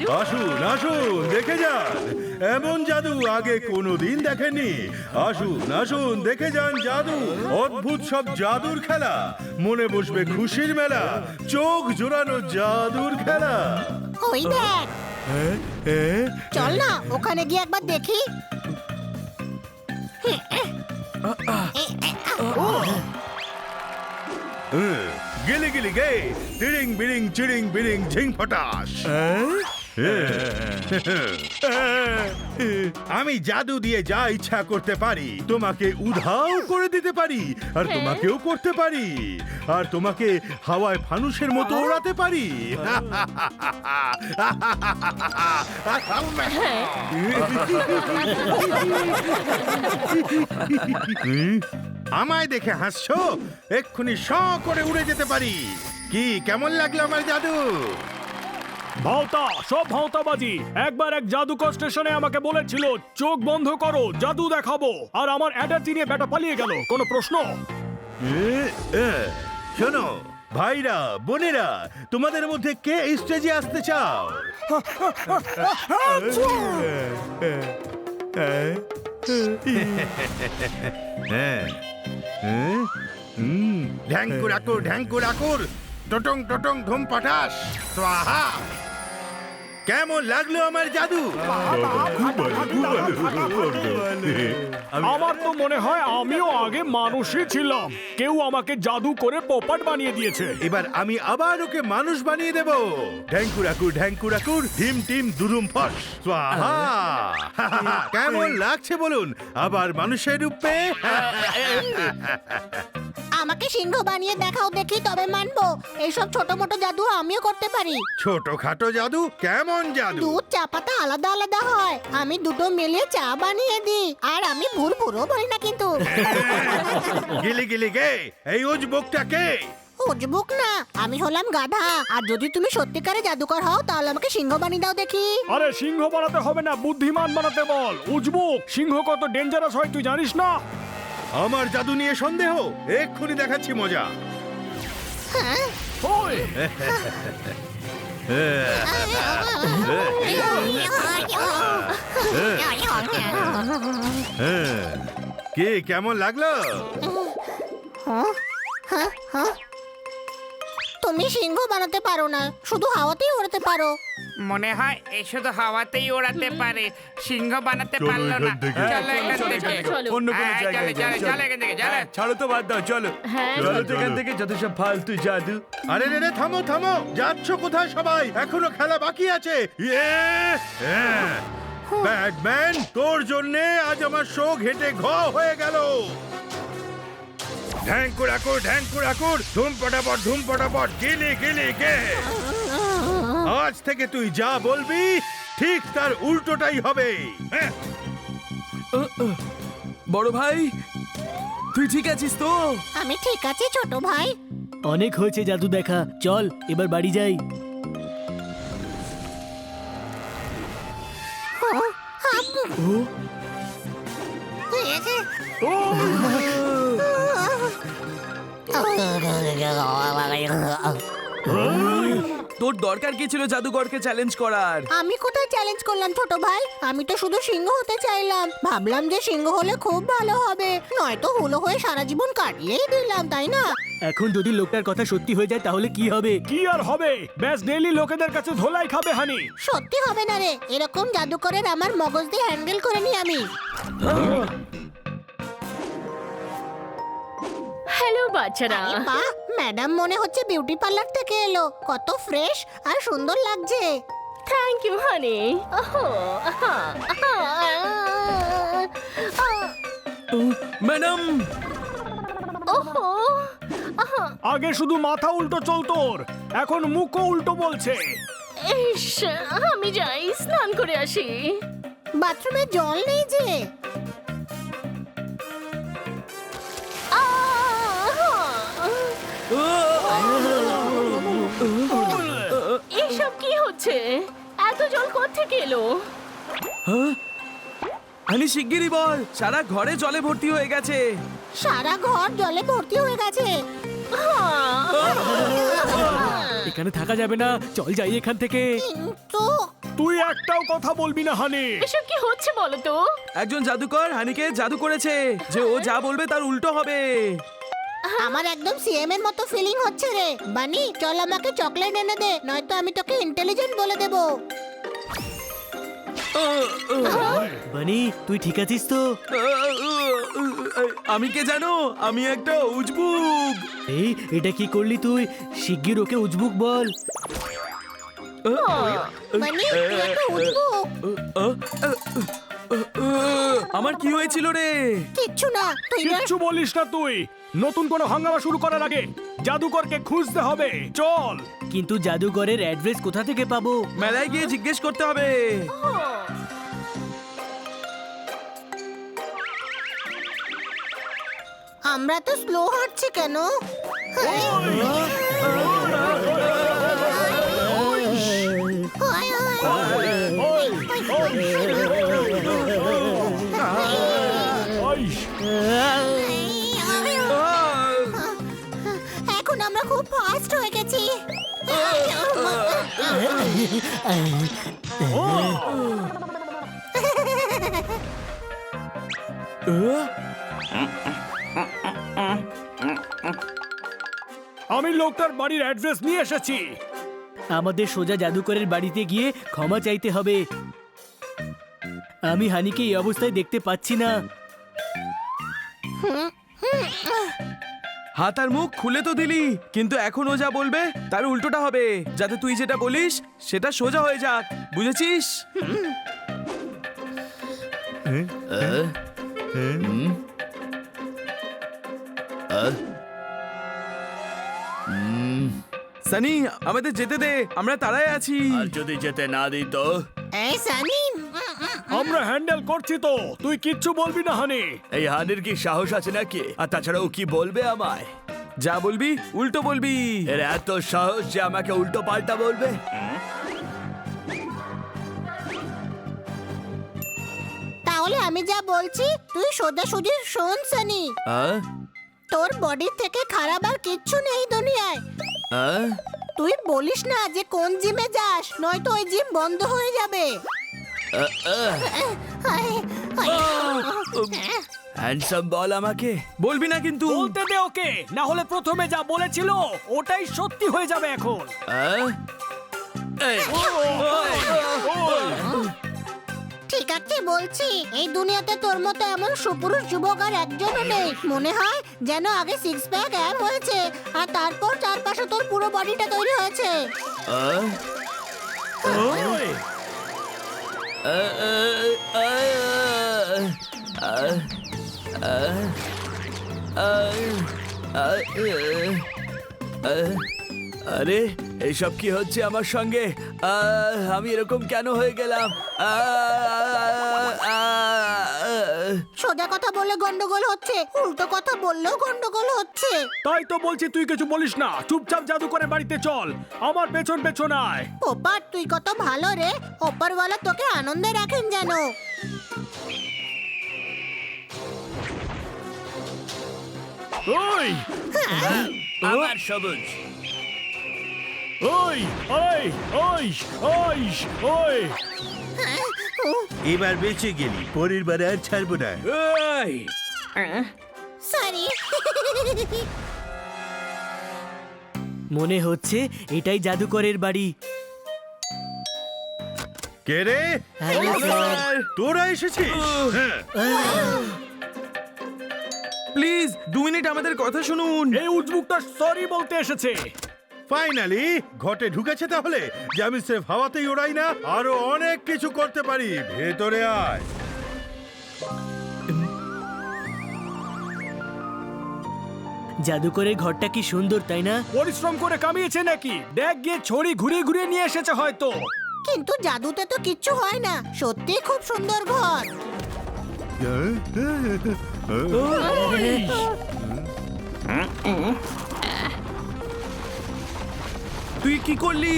দারুণ। আসুন আসুন দেখে যান, এমন জাদু আগে কোনোদিন দেখেননি। আসুন আসুন দেখে যান জাদু, অদ্ভুত সব জাদুর খেলা, মনে বসবে খুশির মেলা, চোখ জোড়ানো জাদুর খেলা। ওই দেখ, চল না ওখানে গিয়ে একবার দেখি। গিলি গিলি গে, তিরিং বিরিং চিরিং বিরিং ঝিং ফটাস। আমি জাদু দিয়ে যা ইচ্ছা করতে পারি, তোমাকে উধাও করে দিতে পারি, আর তোমাকেও করতে পারি, আর তোমাকে হাওয়ায় ফানুসের মতো ওড়াতে পারি। আমায় দেখে হাসছো? এক্ষুনি শ করে উড়ে যেতে পারি। কি কেমন লাগলো আমার জাদু? ভাওতা, সব ভাওতাবাজি। একবার এক জাদুকর স্টেশনে আমাকে বলেছিল চোখ বন্ধ করো, জাদু দেখাবো, আর আমার অ্যাটাচি নিয়ে বেটা পালিয়ে গেল। কোনো প্রশ্ন? শোনো ভাইরা বোনেরা, তোমাদের মধ্যে কে স্টেজে আসতে চাও? ঢ্যাঙ্কুর আকুর ঢ্যাঙ্কুর আকুর, টটং টটং ধুম পাঠাস স্বাহা। কেমন লাগলো আমার জাদু? আমার তো মনে হয় আমিও আগে মানুষই ছিলাম, কেউ আমাকে জাদু করে পোপট বানিয়ে দিয়েছে। এবার আমি আবার ওকে মানুষ বানিয়ে দেব। ঢ্যাঙ্কুর আকুর ঢিম টিম দুরুম ফস স্বাহা। কেমন লাগছে বলুন আবার মানুষের রূপে? আমাকে সিংহ বানিয়ে দেখাও দেখি, তবে মানবো। এইসব ছোট মোটো জাদু আমিও করতে পারি। ছোটখাটো জাদু? কেমন জাদু? দুধ চা পাতা আলাদা আলাদা হয়, আমি দুটো মিলিয়ে চা বানিয়ে দিই, আর আমি ভুল ভুলও বলি না কিন্তু। গিলি গিলি গে, এই উজবুকটা কে? উজবুক না, আমি হলাম গাধা। আর যদি তুমি সত্যিকারে জাদুকর হও তাহলে আমাকে সিংহ বানিয়ে দাও দেখি। আরে সিংহ বানাতে হবে না, বুদ্ধিমান বানাতে বল। উজবুক, সিংহ কত ডেঞ্জারাস হয় তুই জানিস না? আমার জাদু নিয়ে সন্দেহ? এক্ষুনি দেখাচ্ছি মজা। ওই কে কেমন লাগলো? তুমি সিংহ বানাতে পারো না, শুধু হাওয়াতেই উড়তে পারো। মনে হয় এই শুধু হাওয়াতেই ওড়াতে পারে, সিংহ বানাতে পারলো না। চলো এখান থেকে, চলো। অন্য কোনো হ্যাঁ, জায়গায় চলো, যাই, চলো, চলো এখান থেকে, চলো। ছাড়ো তো, বাদ দাও, চলো হ্যাঁ, চলো তো এখান থেকে, যত সব ফালতু জাদু। আরে রে রে, থামো থামো, যাচ্ছ কোথায় সবাই? এখনো খেলা বাকি আছে। ব্যাটম্যান, তোর জন্যে আজ আমার শো ঘেটে ঘ হয়ে গেল। ঢ্যাঙ্কুর আকুর ধুম পটাপট গিলি গিলি গে। আজ থেকে তুই যা বলবি ঠিক তার উল্টোটাই হবে। হ্যাঁ। বড় ভাই, তুই ঠিক আছিস তো? আমি ঠিক আছি ছোট ভাই। অনেক হয়েছে জাদু দেখা, চল এবার বাড়ি যাই। তোর দরকার কি ছিল জাদুকরকে চ্যালেঞ্জ করার? আমি কোথায় চ্যালেঞ্জ করলাম ছোট ভাই? আমি তো শুধু সিংহ হতে চাইলাম। ভাবলাম যে সিংহ হলে খুব ভালো হবে, নয়তো হুলো হয়ে সারা জীবন কাটিয়েই দিলাম, তাই না? এখন যদি লোকটার কথা সত্যি হয়ে যায় তাহলে কি হবে? কি আর হবে, ব্যাস ডেইলি লোকেদের কাছে ধোলাই খাবে হানি। সত্যি হবে না রে, এরকম জাদুকরের আমার মগজ দিয়ে হ্যান্ডেল করে নি আমি। হ্যালো বাচ্চারা। আরে বাহ, ম্যাডাম মনে হচ্ছে বিউটি পার্লার থেকে এলো। কত ফ্রেশ আর সুন্দর লাগছে। Thank you honey. ম্যাডাম, ওহো, আগে শুধু মাথা উল্টো চলতো, এখন মুখও উল্টো বলছে। ইস, আমি যাই স্নান করে আসি। বাথরুমে জল নেই যে। এসব কি হচ্ছে? এত জল কোত্থেকে এলো? হানি শিগগিরই বল, সারা ঘরে জলে ভর্তি হয়ে গেছে। সারা ঘর জলে ভর্তি হয়ে গেছে। এখানে থাকা যাবে না, চল যাই এখান থেকে। কিন্তু তুই একটাও কথা বলবি না হানি। এসব কি হচ্ছে বলো তো? একজন জাদুকর হানিকে জাদু করেছে যে ও যা বলবে তার উল্টো হবে। আমার একদম সিএম এর মতো ফিলিং হচ্ছে রে। বানি চল আমাকে চকলেট এনে দে, নয়তো আমি তোকে ইন্টেলিজেন্ট বলে দেবো। বানি তুই ঠিক আছিস তো? আমি কে জানো, আমি একটা উজবুক। এই এটা কি করলি তুই? শিগগির ওকে উজবুক বল। বানি তুই একটা উজবুক। আমার কি হয়েছিল রে? কিচ্ছু না, তুই না। কিচ্ছু বলিস না তুই। নতুন কোনো হাঙ্গামা শুরু করার আগে জাদুকরকে খুঁজতে হবে। চল। কিন্তু জাদুঘরের অ্যাড্রেস কোথা থেকে পাবো? মেলায় গিয়ে জিজ্ঞেস করতে হবে। আমরা তো স্লো হাঁটছি কেন? এখন আমরা খুব ফাস্ট হয়ে গেছি। আমি লোকটার বাড়ির অ্যাড্রেস নিয়ে এসেছি। আমাদের সোজা জাদুকরের বাড়িতে গিয়ে ক্ষমা চাইতে হবে। আমি হানিকে এই অবস্থায় দেখতে পাচ্ছি না। হাত আর মুখ খুলে তো দিলি, কিন্তু এখন ও যা বলবে তার উল্টোটা হবে, যাতে তুই যেটা বলিস সেটা সোজা হয়ে যাক, বুঝেছিস? সানি আমাদের যেতে দে, আমরা তাড়ায় আছি। আর যদি যেতে না দিই তো? এই সানি, আমরা হ্যান্ডেল করছি তো, তুই কিচ্ছু বলবি না হানি। এই হানির কি সাহস আছে নাকি? আর তাছাড়া ও কি বলবে আমায়? যা বলবি উল্টো বলবি। এর এত সাহস যে আমাকে উল্টো পাল্টা বলবে? তাহলে আমি যা বলছি তুই সোজাসুজি শোন সানি। তোর বডির থেকে খারাপ আর কিচ্ছু নেই দুনিয়ায়। তুই বলিস না যে কোন জিমে যাস, নয়তো ওই জিম বন্ধ হয়ে যাবে। হ্যান্ডসাম বল আমাকে। বলবি না কিন্তু। বলতে দে ওকে, না হলে প্রথমে যা বলেছিল ওটাই সত্যি হয়ে যাবে এখন। এই, ঠিক আছে বলছি, এই দুনিয়াতে তোর মতো এমন সুপুরুষ যুবক আর একজনও নেই। মনে হয় যেন আগে সিক্স প্যাক অ্যাপ হয়েছে আর তারপর চারপাশে তোর পুরো বডিটা তৈরি হয়েছে। আরে এইসব কি হচ্ছে আমার সঙ্গে? আমি এরকম কেন হয়ে গেলাম? সোজা কথা বললে গন্ডগোল হচ্ছে, উল্টো কথা বললেও গন্ডগোল হচ্ছে। তাই তো বলছি তুই কিছু বলিস না, চুপচাপ জাদুকরের বাড়িতে চল, আমার পেছন পেছন আয়। পোপার তুই কত ভালো রে, ওপরওয়ালা তোকে আনন্দে রাখেন যেন। ওই আমার সবুজ। ওই ওই ওই ওই ওই এবার বেঁচে গেলি, পরের বার আর ছাড়বো না। এই, সরি। মনে হচ্ছে এটাই জাদুকরের বাড়ি। কে রে? Hello sir. তোরা এসেছিস? হ্যাঁ। প্লিজ 2 মিনিট আমাদের কথা শুনুন। এই উজবুকটা সরি বলতে এসেছে। ফাইনালি ঘটে ঢুকেছে তাহলে যে আমি সেফ হাওয়াতেই ওড়াই না, আরো অনেক কিছু করতে পারি। ভেতরে আয়। জাদুকরের ঘরটা কি সুন্দর তাই না? পরিশ্রম করে কামিয়েছে নাকি? দেখ গিয়ে ছড়ি ঘুরিয়ে ঘুরিয়ে নিয়ে এসেছে হয়তো। কিন্তু জাদুতে তো কিচ্ছু হয় না, সত্যি খুব সুন্দর ঘর। তুই কি করলি?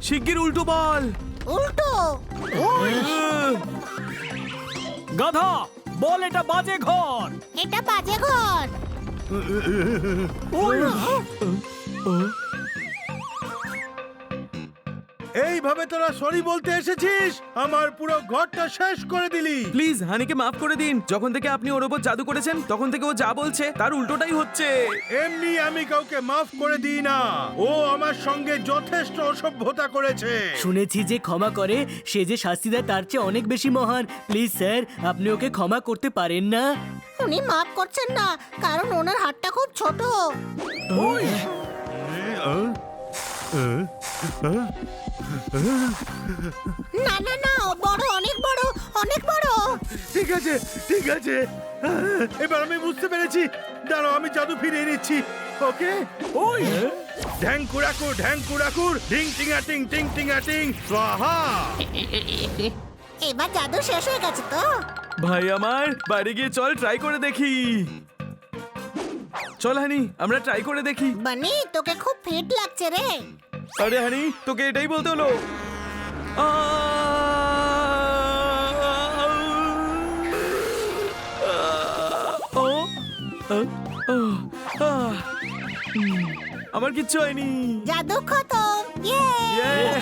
শিগগির উল্টো বল। উল্টো? গাধা বল, এটা বাজে ঘর। এটা বাজে ঘর। এইভাবে তোরা সরি বলতে এসেছিস? আমার পুরো ঘরটা শেষ করে দিলি। প্লিজ হানিকে মাফ করে দিন। যখন থেকে আপনি ওর ওপর জাদু করেছেন তখন থেকে ও যা বলছে তার উল্টোটাই হচ্ছে। এমনি আমি কাউকে মাফ করে দিই না। ও আমার সঙ্গে যথেষ্ট অসভ্যতা করেছে। শুনেছি যে ক্ষমা করে সে যে শাস্তি দেয় তার চেয়ে অনেক বেশি মহান। প্লিজ স্যার, আপনি ওকে ক্ষমা করতে পারেন না? উনি মাফ করছেন না কারণ ওনার হাতটা খুব ছোট। না না না, ও বড়, অনেক বড়, অনেক বড়। ঠিক আছে, ঠিক আছে, এবার আমি বুঝতে পেরেছি। দাঁড়াও, আমি জাদু ফিরিয়ে নিচ্ছি। ওকে, ওই ঢ্যাংকুরাকুর ঢ্যাংকুরাকুর ঢিং টিঙা টিং টিং টিঙা টিং স্বাহা। এবার জাদু শেষ হয়ে গেছে তো? ভাই আমার, বাড়ি গিয়ে চল ট্রাই করে দেখি। চল হানি, আমরা ট্রাই করে দেখি। বানি, তোকে খুব ফিট লাগছে রে। আরে হানি, তোকে এটাই বলতে হলো। আমার কিচ্ছু হয়নি। জাদু খতম। ইয়ে! Yeah!